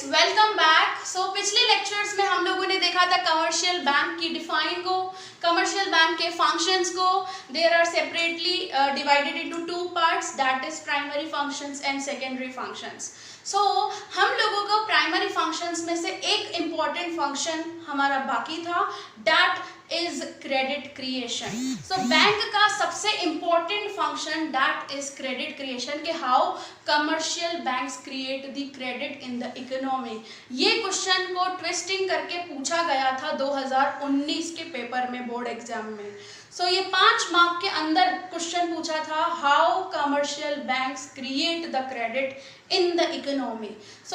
Welcome back. पिछले lectures में हम लोगों ने देखा था कमर्शियल बैंक की डिफाइन को, कमर्शियल बैंक के फंक्शंस को। There are separately divided into two parts, that is primary functions and secondary functions. हम लोगों को प्राइमरी फंक्शंस में से एक इम्पॉर्टेंट फंक्शन हमारा बाकी था, that is credit creation. Bank का सबसे important function that is credit creation के how commercial banks create the credit in the economy. ये क्वेश्चन को ट्विस्टिंग करके पूछा गया था 2019 के पेपर में, बोर्ड एग्जाम में। ये 5 मार्क के अंदर क्वेश्चन पूछा था, how commercial banks create the credit in the economy.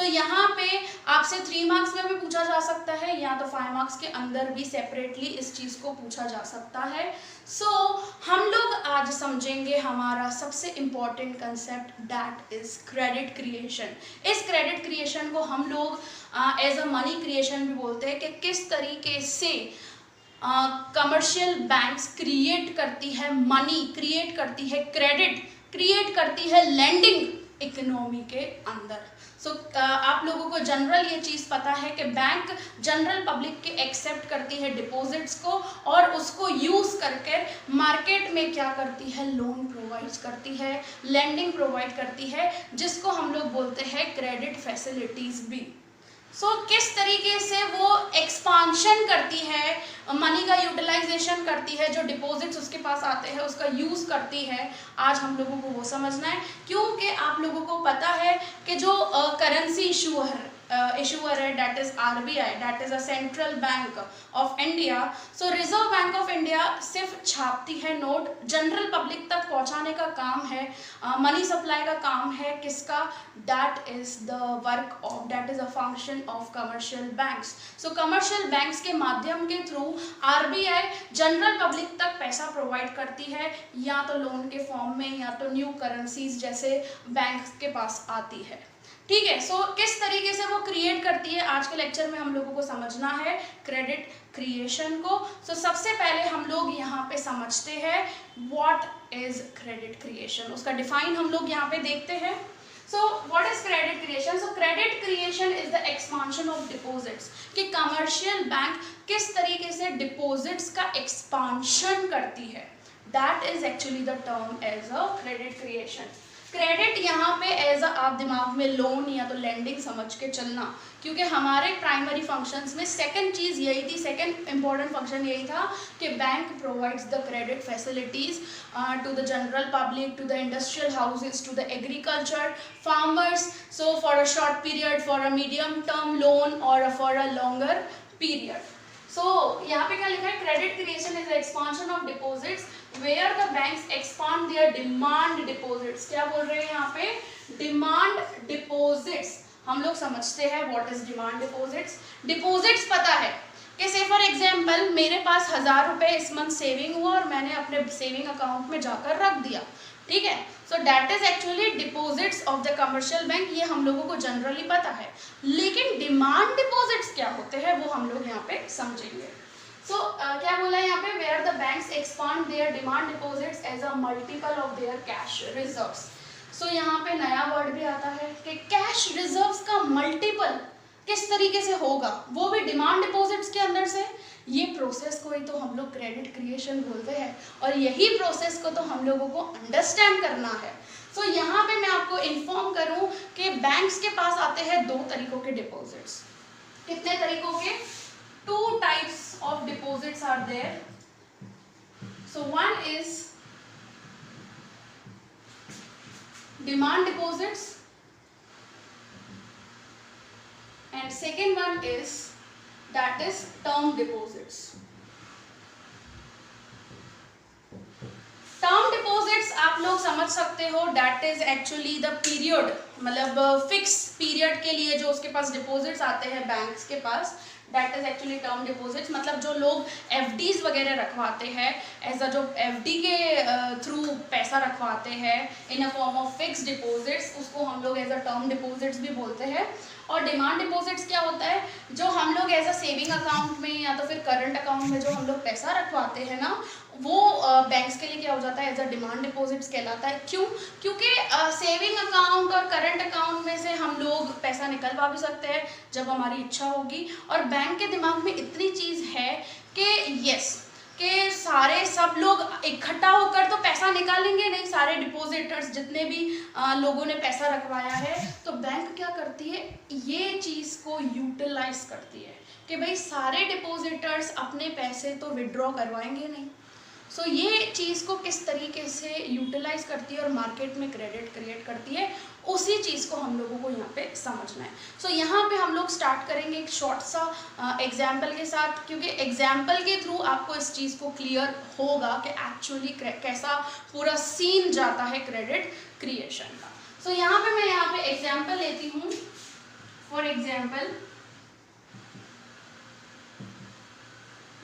यहाँ पे आपसे 3 मार्क्स में भी पूछा जा सकता है, या तो 5 मार्क्स के अंदर भी सेपरेटली इस चीज को पूछा जा सकता है। हम लोग आज समझेंगे हमारा सबसे important concept, that is credit creation. इस क्रेडिट क्रिएशन को हम लोग एज अ मनी क्रिएशन भी बोलते हैं, कि किस तरीके से कमर्शियल बैंक्स क्रिएट करती है मनी, क्रिएट करती है क्रेडिट, क्रिएट करती है लेंडिंग इकोनॉमी के अंदर। आप लोगों को जनरल ये चीज़ पता है कि बैंक जनरल पब्लिक के एक्सेप्ट करती है डिपॉजिट्स को, और उसको यूज़ करके मार्केट में क्या करती है, लोन प्रोवाइड करती है, लेंडिंग प्रोवाइड करती है, जिसको हम लोग बोलते हैं क्रेडिट फैसिलिटीज़ भी। किस तरीके से वो एक्सपांशन करती है, मनी का यूटिलाइजेशन करती है, जो डिपॉजिट्स उसके पास आते हैं उसका यूज़ करती है, आज हम लोगों को वो समझना है। क्योंकि आप लोगों को पता है कि जो करेंसी इशूअर है, that is RBI, that is a central bank of India. Reserve bank of India सिर्फ छापती है नोट, जनरल पब्लिक तक पहुंचाने का काम है, मनी सप्लाई का काम है किसका, that is the work of, that is a function of commercial banks. Commercial banks के माध्यम के थ्रू RBI जनरल पब्लिक तक पैसा प्रोवाइड करती है, या तो लोन के फॉर्म में, या तो न्यू करेंसीज जैसे बैंक के पास आती है। ठीक है, किस तरीके से वो क्रिएट करती है, आज के लेक्चर में हम लोगों को समझना है क्रेडिट क्रिएशन को। सबसे पहले हम लोग यहाँ पे समझते हैं व्हाट इज क्रेडिट क्रिएशन, उसका डिफाइन हम लोग यहाँ पे देखते हैं। What is credit creation? Credit creation is the expansion of deposits, कि कमर्शियल बैंक किस तरीके से डिपॉजिट्स का एक्सपांशन करती है, that is actually the term as a credit creation. Credit यहाँ पे एज अ आप दिमाग में लोन या तो लेंडिंग समझ के चलना, क्योंकि हमारे प्राइमरी फंक्शंस में सेकंड चीज़ यही थी, सेकंड इम्पॉर्टेंट फंक्शन यही था कि bank provides the credit facilities to the general public, to the industrial houses, to the agriculture farmers, for a short period, for a medium term loan और for a longer period. यहाँ पे क्या लिखा है, credit creation is expansion of deposits where the banks expand their demand deposits. क्या बोल रहे हैं यहाँ पे, डिमांड डिपॉजिट्स। हम लोग समझते हैं what is demand deposits. Deposits पता है कि से फॉर एग्जांपल मेरे पास 1000 रुपये इस मंथ सेविंग हुआ और मैंने अपने सेविंग अकाउंट में जाकर रख दिया, ठीक है। That is actually deposits of the commercial bank, ये हम लोगों को जनरली पता है। लेकिन डिमांड डिपॉजिट्स क्या होते हैं वो हम लोग यहाँ पे समझेंगे। क्या बोला है यहाँ पे, where the banks expand their demand deposits as a multiple of their cash reserves. यहाँ पे नया वर्ड भी आता है कि कैश रिजर्व्स का मल्टीपल किस तरीके से होगा, वो भी डिमांड डिपॉजिट्स के अंदर से। ये प्रोसेस को ही तो हम लोग क्रेडिट क्रिएशन बोलते हैं, और यही प्रोसेस को तो हम लोगों को अंडरस्टैंड करना है। यहाँ पे मैं आपको इन्फॉर्म करूं कि बैंक्स के पास आते हैं 2 तरीकों के डिपॉजिट्स। कितने तरीकों के? 2 types of deposits are there. One is demand deposits and second one is that is term deposits. Term deposits आप लोग समझ सकते हो, that is actually the period, मतलब फिक्स पीरियड के लिए जो उसके पास डिपॉजिट्स आते हैं बैंक्स के पास, that is actually term deposits. मतलब जो लोग FDs वगैरह रखवाते हैं, एज अ जो FD के थ्रू पैसा रखवाते हैं in a form of fix deposits, उसको हम लोग एज अ टर्म डिपॉजिट्स भी बोलते हैं। और डिमांड डिपॉजिट्स क्या होता है, जो हम लोग एज अ सेविंग अकाउंट में या तो फिर करंट अकाउंट में जो हम लोग पैसा रखवाते हैं ना, वो बैंक्स के लिए क्या हो जाता है, एज अ डिमांड डिपॉजिट्स कहलाता है। क्यों? क्योंकि सेविंग अकाउंट और करंट अकाउंट में से हम लोग पैसा निकलवा भी सकते हैं जब हमारी इच्छा होगी, और बैंक के दिमाग में इतनी चीज़ है कि यस कि सारे सब लोग इकट्ठा होकर तो पैसा निकालेंगे नहीं, सारे डिपॉजिटर्स जितने भी लोगों ने पैसा रखवाया है, तो बैंक क्या करती है, ये चीज़ को यूटिलाइज करती है कि भाई सारे डिपॉजिटर्स अपने पैसे तो विड्रॉ करवाएंगे नहीं। सो ये चीज़ को किस तरीके से यूटिलाइज करती है और मार्केट में क्रेडिट क्रिएट करती है, उसी चीज़ को हम लोगों को यहाँ पे समझना है। सो यहाँ पे हम लोग स्टार्ट करेंगे एक शॉर्ट सा एग्जाम्पल के साथ, क्योंकि एग्जाम्पल के थ्रू आपको इस चीज़ को क्लियर होगा कि एक्चुअली कैसा पूरा सीन जाता है क्रेडिट क्रिएशन का। सो यहाँ पे मैं यहाँ पे एग्जाम्पल लेती हूँ। फॉर एग्जाम्पल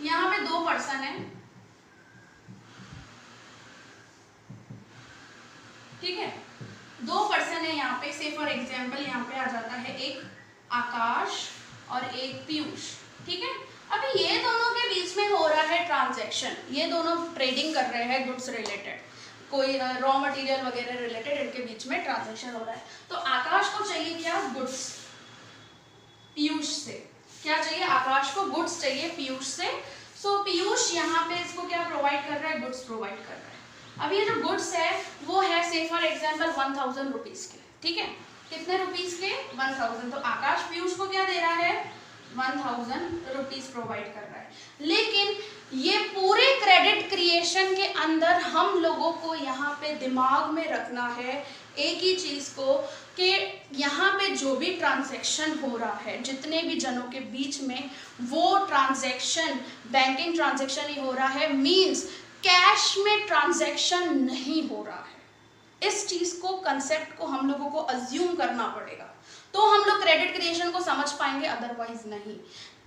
यहाँ पे 2 पर्सन है, ठीक है, 2 पर्सन है यहाँ पे। से फॉर एग्जाम्पल यहाँ पे आ जाता है एक आकाश और एक पीयूष, ठीक है। अभी ये दोनों के बीच में हो रहा है ट्रांजैक्शन, ये दोनों ट्रेडिंग कर रहे हैं गुड्स रिलेटेड, कोई रॉ मटेरियल वगैरह रिलेटेड, इनके बीच में ट्रांजैक्शन हो रहा है। तो आकाश को चाहिए क्या, गुड्स, पीयूष से क्या चाहिए, आकाश को गुड्स चाहिए पीयूष से। सो पीयूष यहाँ पे इसको क्या प्रोवाइड कर रहा है, गुड्स प्रोवाइड कर रहा है। अब ये जो गुड्स है वो है से फॉर एग्जाम्पल 1000 रुपीज के, ठीक है, कितने रुपीज के, 1000। तो आकाश पीयूष को क्या दे रहा है, 1000 रुपीज प्रोवाइड कर रहा है। लेकिन ये पूरे क्रेडिट क्रिएशन के अंदर हम लोगों को यहाँ पे दिमाग में रखना है एक ही चीज को, कि यहाँ पे जो भी ट्रांजैक्शन हो रहा है जितने भी जनों के बीच में, वो ट्रांजैक्शन बैंकिंग ट्रांजैक्शन ही हो रहा है, मीन्स कैश में ट्रांजैक्शन नहीं हो रहा है। इस चीज को, कंसेप्ट को हम लोगों को अज्यूम करना पड़ेगा, तो हम लोग क्रेडिट क्रिएशन को समझ पाएंगे, अदरवाइज नहीं।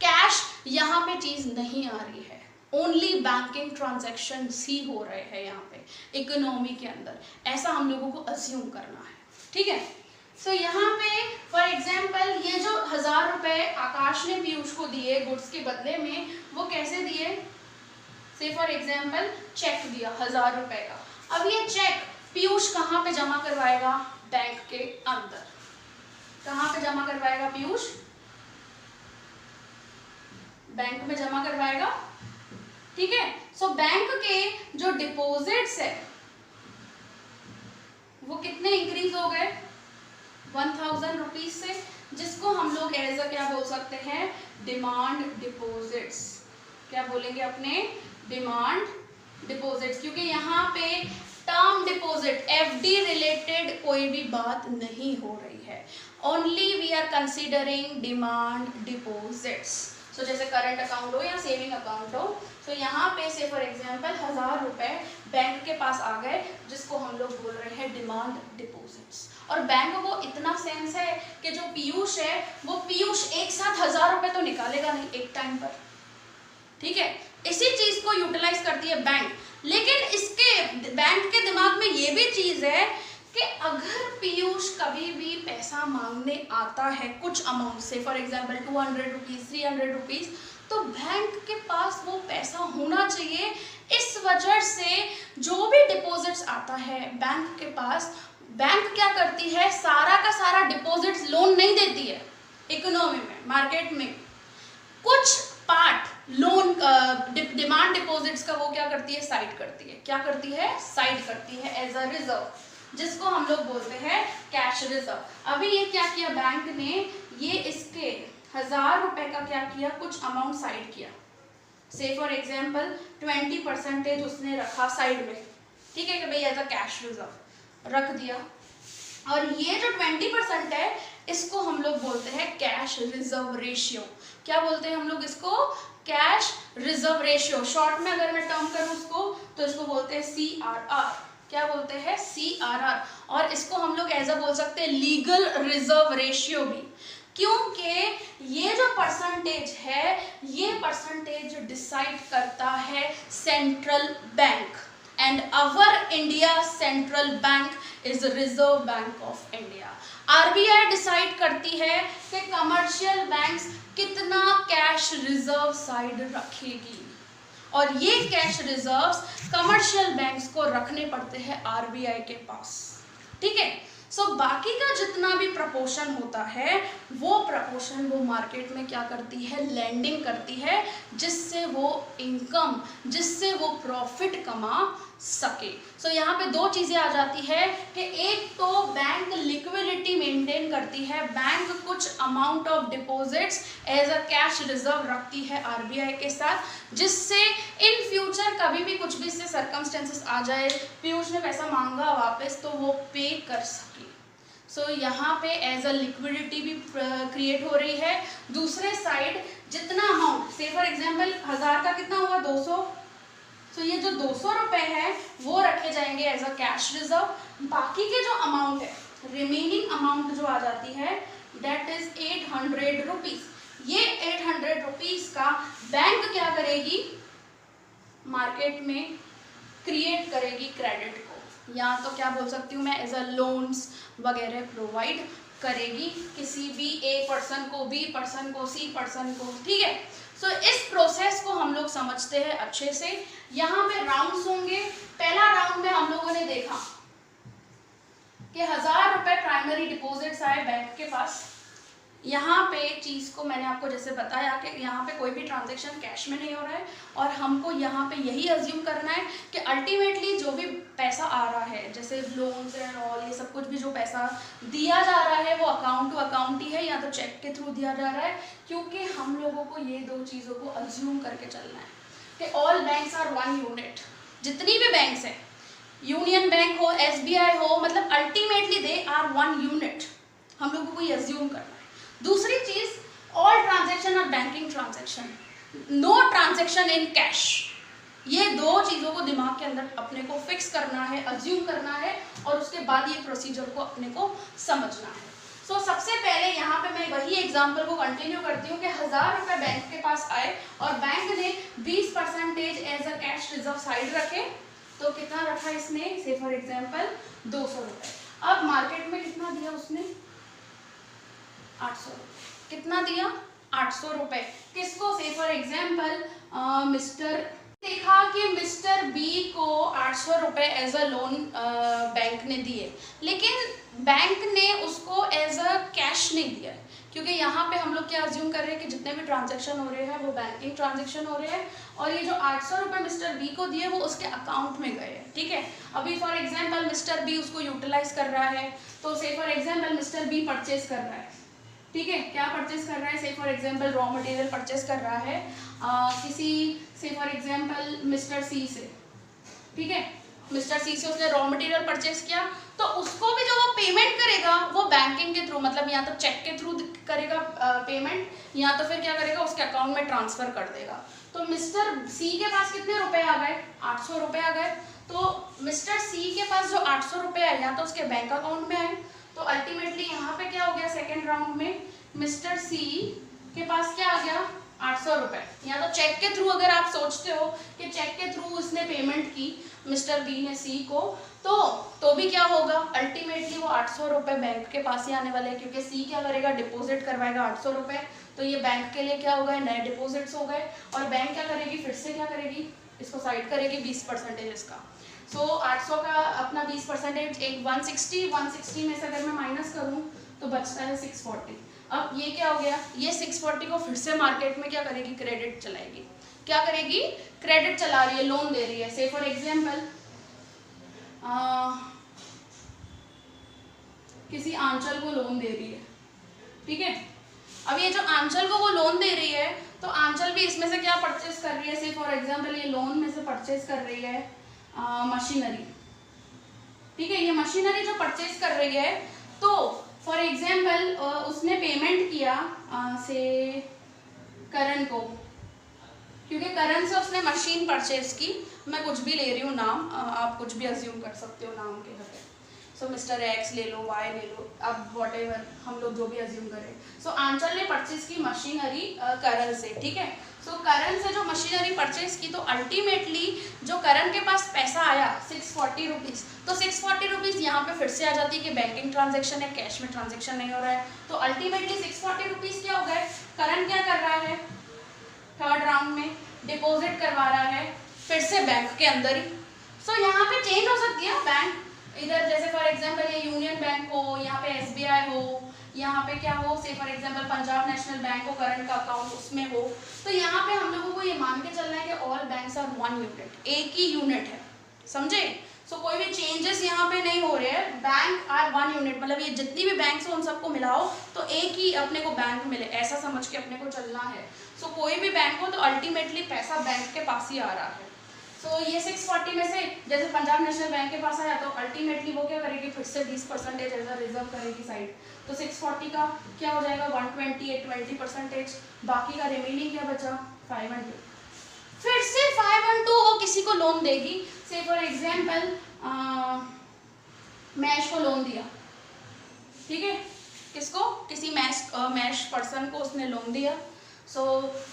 कैश यहाँ पे चीज नहीं आ रही है, ओनली बैंकिंग ट्रांजैक्शन ही हो रहे हैं यहाँ पे इकोनॉमी के अंदर, ऐसा हम लोगों को अज्यूम करना है, ठीक है। सो यहाँ पे फॉर एग्जाम्पल ये जो 1000 रुपए आकाश ने पीयूष को दिए गुड्स के बदले में, वो कैसे दिए, से फॉर एग्जाम्पल चेक दिया 1000 रुपए का। अब ये चेक पीयूष कहाँ पे जमा करवाएगा, बैंक के अंदर। कहाँ पे जमा करवाएगा पीयूष, बैंक में जमा करवाएगा, ठीक है। सो बैंक के जो डिपॉजिट्स है वो कितने इंक्रीज हो गए, 1000 रुपीज से, जिसको हम लोग एज अ क्या बोल सकते हैं, डिमांड डिपॉजिट्स। क्या बोलेंगे अपने, डिमांड डिपॉजिट्स, क्योंकि यहाँ पे टर्म डिपॉजिट एफडी रिलेटेड कोई भी बात नहीं हो रही है, only we are considering demand deposits. So जैसे करंट अकाउंट हो या सेविंग अकाउंट हो, तो यहाँ पे से फॉर एग्जांपल 1000 रुपए बैंक के पास आ गए, जिसको हम लोग बोल रहे हैं डिमांड डिपॉजिट्स। और बैंक को इतना सेंस है कि जो पीयूष है वो पीयूष एक साथ 1000 रुपए तो निकालेगा नहीं एक टाइम पर, ठीक है। इसी चीज को यूटिलाइज करती है बैंक। लेकिन इसके बैंक के दिमाग में ये भी चीज है कि अगर पीयूष कभी भी पैसा मांगने आता है कुछ अमाउंट से, फॉर एग्जांपल 200 रुपीज, 300 रुपीज, तो बैंक के पास वो पैसा होना चाहिए। इस वजह से जो भी डिपॉजिट्स आता है बैंक के पास, बैंक क्या करती है, सारा का सारा डिपॉजिट्स लोन नहीं देती है इकोनॉमी में, मार्केट में। कुछ पार्ट लोन डिमांड डिपॉजिट्स का वो क्या करती है, साइड करती है। क्या करती है, साइड करती है एज अ रिजर्व, जिसको हम लोग बोलते हैं कैश रिजर्व। अभी ये क्या किया बैंक ने, ये इसके 1000 रुपए का क्या किया, कुछ अमाउंट साइड किया। से फॉर एग्जांपल 20% उसने रखा साइड में, ठीक है, कि भाई एज अ कैश रिजर्व रख दिया। और ये जो 20% है इसको हम लोग बोलते हैं कैश रिजर्व रेशियो। क्या बोलते हैं हम लोग इसको, कैश रिजर्व रेशियो। शॉर्ट में अगर मैं टर्म करूँ उसको, तो इसको बोलते हैं CRR। क्या बोलते हैं, CRR। और इसको हम लोग एज अ बोल सकते हैं लीगल रिजर्व रेशियो भी, क्योंकि ये जो परसेंटेज है, ये परसेंटेज डिसाइड करता है central bank, and our India central bank is reserve bank of India. RBI decide करती है कि कमर्शियल बैंक्स कितना कैश रिजर्व साइड रखेगी, और ये कैश रिजर्व्स कमर्शियल बैंक्स को रखने पड़ते हैं आरबीआई के पास, ठीक है। सो बाकी का जितना भी प्रपोर्शन होता है वो प्रपोर्शन वो मार्केट में क्या करती है, लेंडिंग करती है, जिससे वो इनकम, जिससे वो प्रॉफिट कमा सके। सो यहाँ पे दो चीज़ें आ जाती है कि एक तो बैंक लिक्विडिटी मेंटेन करती है, बैंक कुछ amount of deposits as a cash reserve रखती है आरबीआई के साथ, जिससे इन फ्यूचर कभी भी कुछ भी इससे सर्कमस्टेंसेस आ जाए, पीयूष ने पैसा मांगा वापस, तो वो पे कर सके। सो यहाँ पे एज अ लिक्विडिटी भी क्रिएट हो रही है। दूसरे साइड जितना अमाउंट, से फॉर एग्जांपल 1000 का कितना हुआ, 200, सो ये जो 200 रुपए है वो रखे जाएंगे एज अ कैश रिजर्व। बाकी के जो अमाउंट है, रिमेनिंग अमाउंट जो आ जाती है, दैट इज 800 रुपीज। ये 800 रुपीज का बैंक क्या करेगी, मार्केट में क्रिएट करेगी क्रेडिट को, या तो क्या बोल सकती हूँ मैं, एज अ लोन्स वगैरह प्रोवाइड करेगी किसी भी ए पर्सन को, बी पर्सन को, सी पर्सन को, ठीक है। सो इस प्रोसेस को हम लोग समझते हैं अच्छे से। यहाँ पे राउंड्स होंगे। पहला राउंड में हम लोगों ने देखा कि 1000 रुपए प्राइमरी डिपॉजिट्स आए बैंक के पास। यहाँ पे चीज़ को मैंने आपको जैसे बताया कि यहाँ पे कोई भी ट्रांजैक्शन कैश में नहीं हो रहा है, और हमको यहाँ पे यही अज्यूम करना है कि अल्टीमेटली जो भी पैसा आ रहा है, जैसे लोन्स एंड ऑल, ये सब कुछ भी जो पैसा दिया जा रहा है वो अकाउंट टू अकाउंट ही है, या तो चेक के थ्रू दिया जा रहा है, क्योंकि हम लोगों को ये दो चीज़ों को अज्यूम करके चलना है कि all banks are one unit. जितनी भी बैंक्स हैं, यूनियन बैंक हो, एसबीआई हो, मतलब ultimately they are one unit, हम लोगों को ये अज्यूम करना है। दूसरी चीज, all transaction are banking transaction, no transaction in cash. ये दो चीजों को दिमाग के अंदर अपने को फिक्स करना है, अज्यूम करना है, और उसके बाद ये प्रोसीजर को अपने को समझना है। सो सबसे पहले यहाँ पे मैं वही एग्जांपल को कंटिन्यू करती हूँ कि 1000 रुपए बैंक के पास आए और बैंक ने 20% as a cash reserve side रखे, तो कितना रखा इसने, से फॉर एग्जाम्पल 200 रुपए। अब मार्केट में कितना दिया उसने, 800 रुपए। कितना दिया, 800 रुपए। किसको, से फॉर एग्जाम्पल मिस्टर, देखा कि मिस्टर बी को 800 रुपए एज अ लोन बैंक ने दिए, लेकिन बैंक ने उसको एज अ कैश नहीं दिया, क्योंकि यहाँ पे हम लोग क्या अज्यूम कर रहे हैं कि जितने भी ट्रांजैक्शन हो रहे हैं वो बैंकिंग ट्रांजैक्शन हो रहे हैं, और ये जो 800 रुपए मिस्टर बी को दिए वो उसके अकाउंट में गए, ठीक है। अभी फॉर एग्जाम्पल मिस्टर बी उसको यूटिलाइज कर रहा है, तो से for example mister B purchase कर रहा है, ठीक है। क्या परचेज कर रहा है, से for example raw material purchase कर रहा है किसी, से फॉर एग्जांपल मिस्टर सी से, ठीक है। मिस्टर सी से उसने रॉ मटेरियल परचेज किया, तो उसको भी जो वो पेमेंट करेगा वो बैंकिंग के थ्रू, मतलब या तो चेक के थ्रू करेगा पेमेंट, या तो फिर क्या करेगा, उसके अकाउंट में ट्रांसफर कर देगा। तो मिस्टर सी के पास कितने रुपए आ गए, 800 रुपए आ गए। तो मिस्टर सी के पास जो 800 रुपए आए, या तो उसके बैंक अकाउंट में आए, तो अल्टीमेटली यहाँ पे क्या हो गया, सेकेंड राउंड में मिस्टर सी के पास क्या आ गया, 800 रुपए। या तो चेक के थ्रू, अगर आप सोचते हो कि चेक के थ्रू उसने पेमेंट की मिस्टर बी ने सी को, तो भी क्या होगा, अल्टीमेटली वो 800 रुपए बैंक के पास ही आने वाले हैं, क्योंकि सी क्या करेगा, डिपॉजिट करवाएगा 800 रुपए, तो ये बैंक के लिए क्या हो गए, नए डिपॉजिट्स हो गए। और बैंक क्या करेगी, फिर से क्या करेगी, इसको साइड करेगी 20% इसका। सो 800 का अपना 20%, एक 160 में से अगर मैं माइनस करूँ तो बचता है 640। अब ये क्या हो गया, ये 640 को फिर से मार्केट में क्या करेगी, क्रेडिट चलाएगी। क्या करेगी, क्रेडिट चला रही है, लोन दे रही है। से फॉर एग्जाम्पल किसी आंचल को लोन दे रही है, ठीक है। अब ये जो आंचल को वो लोन दे रही है, तो आंचल भी इसमें से क्या परचेज कर रही है, से फॉर एग्जाम्पल ये लोन में से परचेज कर रही है मशीनरी, ठीक है। ये मशीनरी जो परचेज कर रही है, तो फॉर एग्जाम्पल उसने पेमेंट किया से करण को, क्योंकि करण से उसने मशीन परचेज की। मैं कुछ भी ले रही हूँ नाम, आप कुछ भी अज्यूम कर सकते हो नाम के जगह। सो मिस्टर एक्स ले लो, वाई ले लो, अब वॉट एवर हम लोग जो भी अज्यूम करें। सो आंचल ने परचेज की मशीनरी करण से, ठीक है। सो करण से जो मशीनरी परचेज की तो अल्टीमेटली जो करण के पास पैसा आया 640 रुपीज़, तो 640 रुपीज़ यहाँ पे फिर से आ जाती है कि बैंकिंग ट्रांजैक्शन है, कैश में ट्रांजैक्शन नहीं हो रहा है। तो अल्टीमेटली 640 रुपीज़ क्या हो गए, करण क्या कर रहा है, थर्ड राउंड में डिपॉजिट करवा रहा है फिर से बैंक के अंदर ही। सो यहाँ पे चेंज हो सकती है बैंक, इधर जैसे फॉर एग्जांपल ये यूनियन बैंक हो, यहाँ पे एसबीआई हो, यहाँ पे क्या हो, से for example Punjab national bank हो, करंट का अकाउंट उसमें हो। तो यहाँ पे हम लोगों को ये मान के चलना है कि all banks are one unit, एक ही यूनिट है, समझे। सो कोई भी चेंजेस यहाँ पे नहीं हो रहे हैं, बैंक आर वन यूनिट, मतलब ये जितनी भी बैंक्स हो उन सबको मिलाओ तो एक ही अपने को बैंक मिले, ऐसा समझ के अपने को चलना है। सो कोई भी बैंक हो तो अल्टीमेटली पैसा बैंक के पास ही आ रहा है। सो ये 640 में से जैसे पंजाब नेशनल बैंक के पास आया तो अल्टीमेटली वो क्या करेगी, फिर से 20% एज अ रिजर्व करेगी साइड। तो 640 का क्या हो जाएगा 120, 20%, बाकी का रिमेनिंग क्या बचा 512। फिर से 512 वो किसी को लोन देगी, से फॉर एग्जाम्पल मैश को लोन दिया, ठीक है, किसको, किसी मैश पर्सन को उसने लोन दिया। सो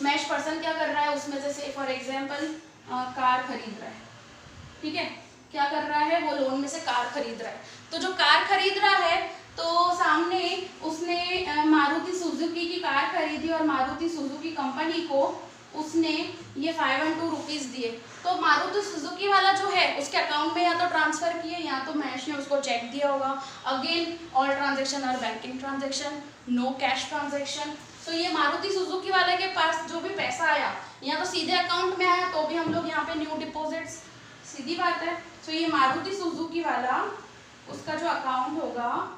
मैश पर्सन क्या कर रहा है, उसमें से फॉर एग्जाम्पल कार खरीद रहा है, ठीक है, क्या कर रहा है, वो लोन में से कार खरीद रहा है। तो जो कार खरीद रहा है तो सामने उसने मारुति सुजुकी की कार खरीदी और मारुति सुजुकी कंपनी को उसने ये 512 रुपीज़ दिए। तो मारुति सुजुकी वाला जो है उसके अकाउंट में या तो ट्रांसफ़र किए या तो मैश ने उसको चेक दिया होगा। अगेन ऑल ट्रांजेक्शन और banking transaction, no cash transaction. तो ये मारुति सुजुकी वाले के पास जो भी पैसा आया या तो सीधे अकाउंट में आया तो भी हम लोग यहाँ पे न्यू डिपॉजिट्स, सीधी बात है। तो ये मारुति सुजुकी वाला उसका जो अकाउंट होगा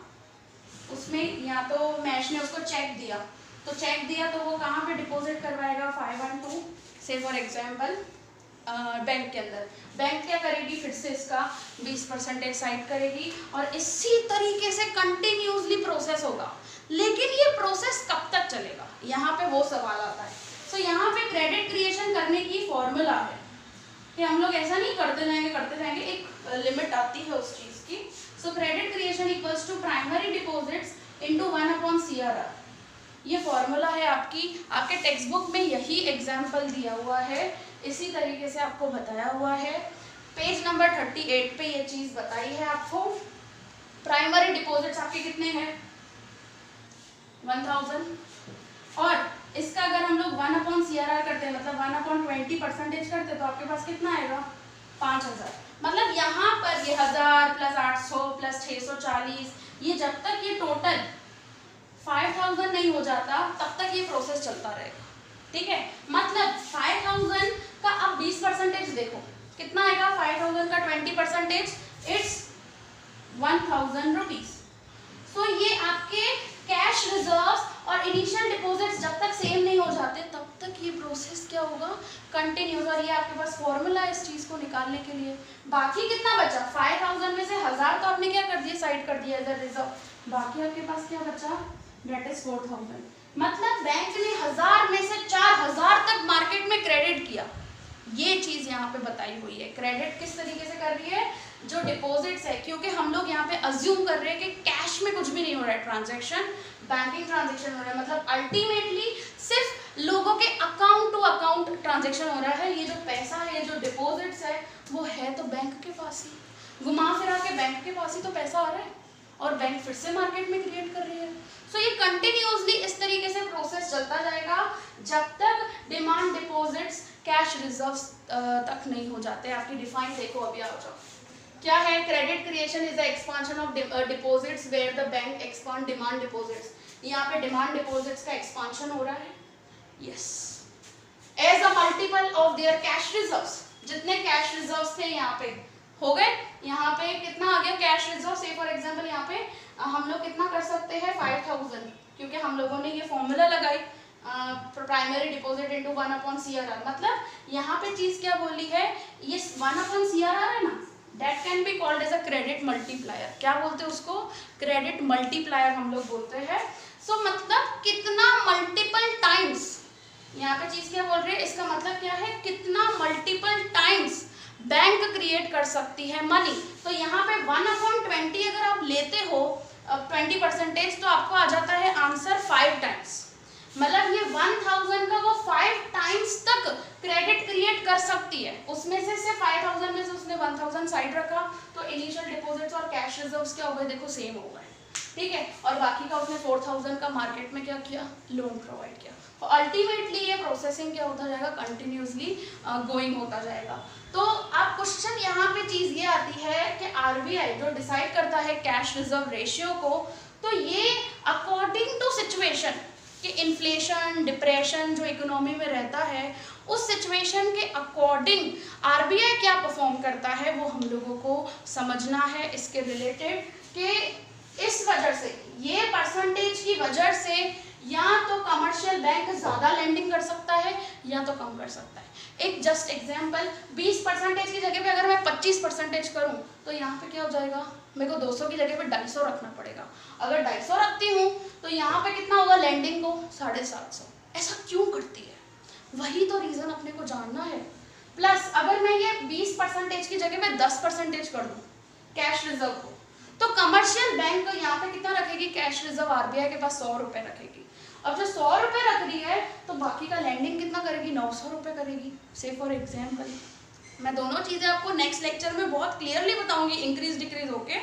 उसमें या तो मैश ने उसको चेक दिया, तो चेक दिया तो वो कहाँ पे डिपॉजिट करवाएगा 512 से फॉर एग्जाम्पल बैंक के अंदर। बैंक क्या करेगी, फिर से इसका 20% साइड करेगी और इसी तरीके से कंटिन्यूसली प्रोसेस होगा। लेकिन ये प्रोसेस कब तक चलेगा, यहाँ पे वो सवाल आता है। तो यहाँ पे क्रेडिट क्रिएशन करने की फॉर्मूला है कि हम लोग ऐसा नहीं करते जाएंगे, एक लिमिट आती है उस चीज़ की। So credit creation equals to primary deposits into 1/CRR। ये फॉर्मूला है आपके टेक्स्ट बुक में, यही एग्जाम्पल दिया हुआ है, इसी तरीके से आपको बताया हुआ है। पेज नंबर 38 पे ये चीज़ बताई है आपको। प्राइमरी डिपॉजिट्स आपके कितने हैं 1000, और इसका अगर हम लोग 1/CRR करते हैं मतलब 1/20% करते तो आपके पास कितना आएगा 5000। मतलब यहाँ पर ये 1000 + 800 + 640, ये जब तक ये टोटल 5000 नहीं हो जाता तब तक ये प्रोसेस चलता रहेगा, ठीक है। मतलब 5000 का अब 20% देखो कितना आएगा, 5000 का 20% इट्स 1000 रुपीज। सो ये आपके कैश रिजर्व्स और इनिशियल डिपॉजिट्स जब तक सेम नहीं हो जाते तब तक ये प्रोसेस क्या होगा, कंटिन्यूस। और ये आपके पास फॉर्मूला है इस चीज़ को निकालने के लिए। बाकी कितना बचा, 5000 में से 1000 तो आपने क्या कर दिया, साइड कर दिया एज अ रिजर्व। बाकी आपके पास क्या बचा, डेट इज 4000। मतलब बैंक ने 1000 में से 4000 तक मार्केट में क्रेडिट किया। ये चीज़ यहाँ पे बताई हुई है। क्रेडिट किस तरीके से कर रही है, जो डिपॉजिट्स है, क्योंकि हम लोग यहाँ पे अज्यूम कर रहे हैं कि कैश में कुछ भी नहीं हो रहा है, ट्रांजैक्शन बैंकिंग ट्रांजैक्शन हो रहा है। मतलब अल्टीमेटली सिर्फ लोगों के अकाउंट टू अकाउंट ट्रांजैक्शन हो रहा है। ये जो पैसा है, जो डिपॉजिट्स है, वो है तो बैंक के पास ही, घुमा फिरा के बैंक के पास ही तो पैसा आ रहा है और बैंक फिर से मार्केट में क्रिएट कर रही है। सो ये कंटिन्यूसली इस तरीके से प्रोसेस चलता जाएगा जब तक डिमांड डिपॉजिट्स कैश रिजर्व्स तक नहीं हो जाते। आपकी डिफाइन देखो, अभी आ जाओ क्या है। Credit creation is the expansion of deposits where the bank expand demand deposits. यहाँ पे डिमांड डिपॉजिट्स का एक्सपांशन हो रहा है, yes, as a multiple of their cash reserves. जितने कैश रिजर्व्स थे यहाँ पे हो गए, यहाँ पे कितना आ गया कैश रिजर्व। से फॉर एग्जांपल यहाँ पे हम लोग कितना कर सकते हैं 5000, क्योंकि हम लोगों ने ये फॉर्मूला लगाई प्राइमरी डिपॉजिट इनटू 1/CRR। मतलब यहाँ पे चीज क्या बोली है, ये 1/CRR है ना, that can be called as a credit multiplier. क्या बोलते हैं उसको, क्रेडिट मल्टीप्लायर हम लोग बोलते हैं। सो मतलब कितना मल्टीपल टाइम्स, यहाँ पे चीज क्या बोल रही है, इसका मतलब क्या है, कितना मल्टीपल टाइम्स बैंक क्रिएट कर सकती है मनी। तो यहाँ पे 1/20 अगर आप लेते हो 20% तो आपको आ जाता है आंसर 5 टाइम्स। मतलब ये 1000 का वो 5 टाइम्स तक क्रेडिट क्रिएट कर सकती है। उसमें से 5000 में से उसने 1000 साइड रखा तो इनिशियल डिपॉजिट्स और कैश रिजर्व्स क्या हो गए, देखो सेम हो गए, ठीक है। और बाकी का उसने 4000 का मार्केट में क्या किया, लोन प्रोवाइड किया। तो अल्टीमेटली ये प्रोसेसिंग क्या होता जाएगा, कंटिन्यूसली गोइंग होता जाएगा। तो आप क्वेश्चन यहाँ पे चीज़ ये आती है कि आरबीआई जो डिसाइड करता है कैश रिजर्व रेशियो को, तो ये अकॉर्डिंग टू सिचुएशन कि इन्फ्लेशन डिप्रेशन जो इकोनॉमी में रहता है उस सिचुएशन के अकॉर्डिंग आरबीआई क्या परफॉर्म करता है वो हम लोगों को समझना है। इसके रिलेटेड कि इस वजह से ये परसेंटेज की वजह से या तो कमर्शियल बैंक ज़्यादा लेंडिंग कर सकता है या तो कम कर सकता है। एक जस्ट एग्जांपल, 20% की जगह पे अगर मैं 25% करूं तो यहाँ पे क्या हो जाएगा, मेरे को 200 की जगह पे 250 रखना पड़ेगा। अगर 250 रखती हूँ तो यहाँ पे कितना होगा लेंडिंग को 750। ऐसा क्यों करती है, वही तो रीज़न अपने को जानना है। प्लस अगर मैं ये 20% की जगह पे 10% कर दूँ कैश रिजर्व को, तो कमर्शियल बैंक यहाँ पे कितना रखेगी कैश रिजर्व, आरबीआई के पास 100 रुपये रखेगी। अब जो 100 रुपये रख रही है तो बाकी का लैंडिंग कितना करेगी, 900 रुपये करेगी। से फॉर एग्जाम्पल मैं दोनों चीज़ें आपको नेक्स्ट लेक्चर में बहुत क्लियरली बताऊंगी इंक्रीज डिक्रीज होके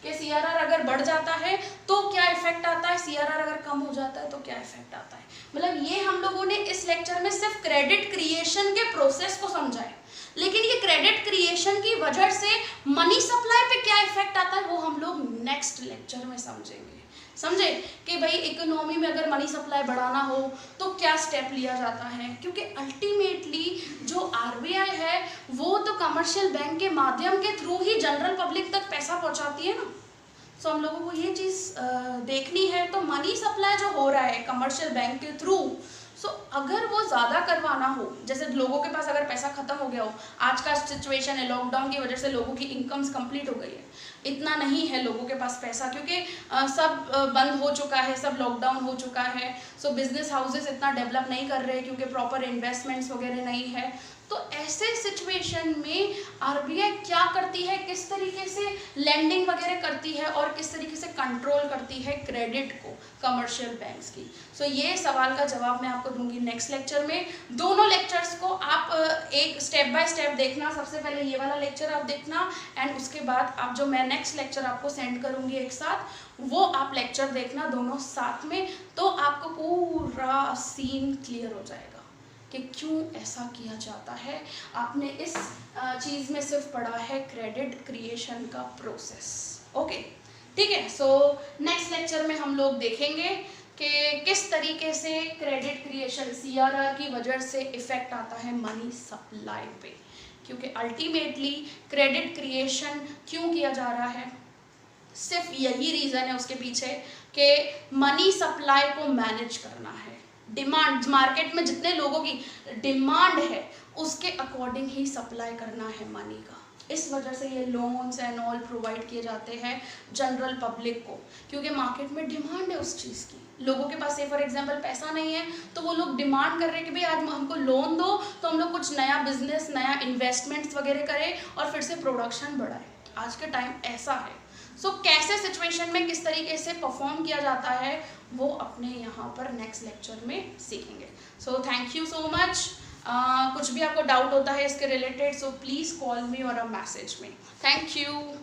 कि सीआरआर अगर बढ़ जाता है तो क्या इफेक्ट आता है, सीआरआर अगर कम हो जाता है तो क्या इफेक्ट आता है। मतलब ये हम लोगों ने इस लेक्चर में सिर्फ क्रेडिट क्रिएशन के प्रोसेस को समझा है, लेकिन ये क्रेडिट क्रिएशन की वजह से मनी सप्लाई पे क्या इफेक्ट आता है वो हम लोग नेक्स्ट लेक्चर में समझेंगे। समझे कि भाई इकोनॉमी में अगर मनी सप्लाई बढ़ाना हो तो क्या स्टेप लिया जाता है, क्योंकि अल्टीमेटली जो आरबीआई है वो तो कमर्शियल बैंक के माध्यम के थ्रू ही जनरल पब्लिक तक पैसा पहुंचाती है ना। सो हम लोगों को ये चीज़ देखनी है। तो मनी सप्लाई जो हो रहा है कमर्शियल बैंक के थ्रू, सो अगर वो ज़्यादा करवाना हो, जैसे लोगों के पास अगर पैसा ख़त्म हो गया हो, आज का सिचुएशन है लॉकडाउन की वजह से लोगों की इनकम्स कंप्लीट हो गई है, इतना नहीं है लोगों के पास पैसा क्योंकि सब बंद हो चुका है, सब लॉकडाउन हो चुका है। सो बिजनेस हाउसेस इतना डेवलप नहीं कर रहे क्योंकि प्रॉपर इन्वेस्टमेंट्स वगैरह नहीं है। तो ऐसे सिचुएशन में आरबीआई क्या करती है, किस तरीके से लेंडिंग वगैरह करती है और किस तरीके से कंट्रोल करती है क्रेडिट को कमर्शियल बैंक्स की। सो ये सवाल का जवाब मैं आपको दूंगी नेक्स्ट लेक्चर में। दोनों लेक्चर्स को आप एक स्टेप बाय स्टेप देखना। सबसे पहले ये वाला लेक्चर आप देखना एंड उसके बाद आप जो मैं नेक्स्ट लेक्चर आपको सेंड करूंगी एक साथ वो आप लेक्चर देखना दोनों साथ में, तो आपको पूरा सीन क्लियर हो जाएगा कि क्यों ऐसा किया जाता है। आपने इस चीज़ में सिर्फ पढ़ा है क्रेडिट क्रिएशन का प्रोसेस। ओके ठीक है। सो नेक्स्ट लेक्चर में हम लोग देखेंगे कि किस तरीके से क्रेडिट क्रिएशन सीआरआर की वजह से इफेक्ट आता है मनी सप्लाई पे, क्योंकि अल्टीमेटली क्रेडिट क्रिएशन क्यों किया जा रहा है, सिर्फ यही रीज़न है उसके पीछे कि मनी सप्लाई को मैनेज करना है। डिमांड, मार्केट में जितने लोगों की डिमांड है उसके अकॉर्डिंग ही सप्लाई करना है मनी का। इस वजह से ये लोन्स एंड ऑल प्रोवाइड किए जाते हैं जनरल पब्लिक को, क्योंकि मार्केट में डिमांड है उस चीज़ की। लोगों के पास से फॉर एग्जांपल पैसा नहीं है तो वो लोग डिमांड कर रहे हैं कि भाई आज हमको लोन दो तो हम लोग कुछ नया बिजनेस, नया इन्वेस्टमेंट्स वगैरह करें और फिर से प्रोडक्शन बढ़ाएं। आज के टाइम ऐसा है। सो कैसे सिचुएशन में किस तरीके से परफॉर्म किया जाता है वो अपने यहाँ पर नेक्स्ट लेक्चर में सीखेंगे। So thank you so much. कुछ भी आपको डाउट होता है इसके related so please call me or a message me. Thank you.